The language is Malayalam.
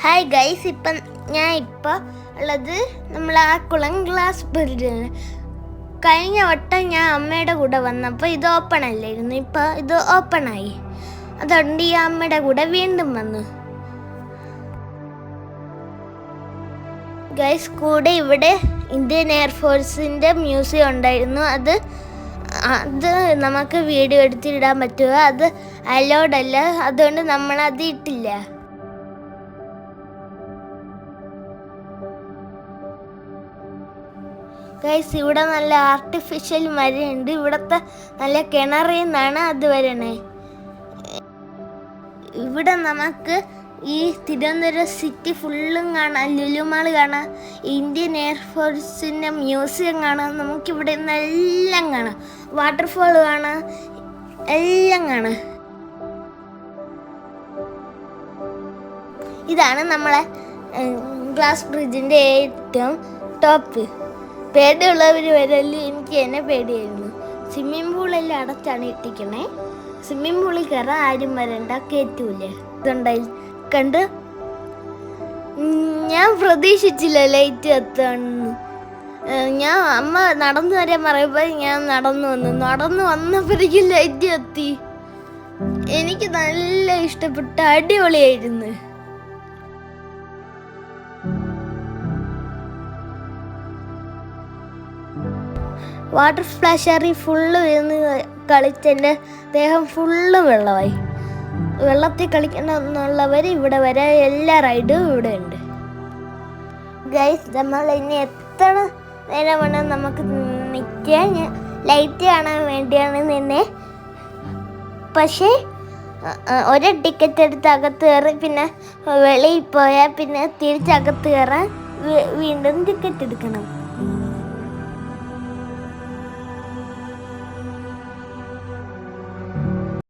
ഹായ് ഗൈസ്, ഞാൻ ഇപ്പോൾ ഉള്ളത് നമ്മൾ ആ കുളം ഗ്ലാസ് ബ്രിഡ്ജാണ്. കഴിഞ്ഞ വട്ടം ഞാൻ അമ്മയുടെ കൂടെ വന്നപ്പോൾ ഇത് ഓപ്പൺ അല്ലായിരുന്നു. ഇപ്പോൾ ഇത് ഓപ്പണായി. അതുകൊണ്ട് ഈ അമ്മയുടെ കൂടെ വീണ്ടും വന്നു. ഗൈസ്, കൂടെ ഇവിടെ ഇന്ത്യൻ എയർഫോഴ്സിൻ്റെ മ്യൂസിയം ഉണ്ടായിരുന്നു. അത് നമുക്ക് വീഡിയോ എടുത്തിടാൻ പറ്റുക. അത് അലൗഡ് അല്ല, അതുകൊണ്ട് നമ്മളത് ഇട്ടില്ല. ഗൈസ്, ഇവിടെ നല്ല ആർട്ടിഫിഷ്യൽ മരമുണ്ട്. ഇവിടുത്തെ നല്ല കിണറിൽ നിന്നാണ് അത് വരണേ. ഇവിടെ നമുക്ക് ഈ തിരുവനന്തപുരം സിറ്റി ഫുള്ളും കാണാം, ലുലുമാൾ കാണാം, ഇന്ത്യൻ എയർഫോഴ്സിൻ്റെ മ്യൂസിയം കാണാം. നമുക്കിവിടെ നിന്നെല്ലാം കാണാം, വാട്ടർഫോൾ കാണാം, എല്ലാം കാണാം. ഇതാണ് നമ്മളെ ഗ്ലാസ് ബ്രിഡ്ജിൻ്റെ ഏറ്റവും ടോപ്പ്. പേടിയുള്ളവർ വരല്ലേ, എനിക്ക് എന്നെ പേടിയായിരുന്നു. സ്വിമ്മിംഗ് പൂളെല്ലാം അടച്ചാണ് ഇട്ടിക്കണേ. സ്വിമ്മിംഗ് പൂളിൽ കയറാൻ ആരും വരണ്ട, കയറ്റൂല. ഇതുണ്ടായി കണ്ട് ഞാൻ പ്രതീക്ഷിച്ചില്ല ലൈറ്റ് എത്താണെന്ന്. ഞാൻ അമ്മ നടന്നു വരാൻ പറയുമ്പോൾ ഞാൻ നടന്നു വന്നപ്പോഴേക്കും ലൈറ്റ് എത്തി. എനിക്ക് നല്ല ഇഷ്ടപ്പെട്ട, അടിപൊളിയായിരുന്നു. വാട്ടർ സ്പ്ലാഷറിൽ ഫുള്ള് വീണ് കളിച്ചെൻ്റെ ദേഹം ഫുള്ള് വെള്ളമായി. വെള്ളത്തിൽ കളിക്കണമെന്നുള്ളവർ ഇവിടെ വരെ എല്ലാ റൈഡും ഇവിടെ ഉണ്ട്. ഗൈസ്, നമ്മൾ ഇനി എത്ര നേരം വേണം നമുക്ക് നിൽക്കാൻ. ലൈറ്റ് കാണാൻ വേണ്ടിയാണ് നിന്നെ. പക്ഷേ ഒരു ടിക്കറ്റ് എടുത്ത് അകത്ത് കയറി പിന്നെ വെളിയിൽ പോയാൽ പിന്നെ തിരിച്ചകത്ത് കയറാൻ വീണ്ടും ടിക്കറ്റ് എടുക്കണം.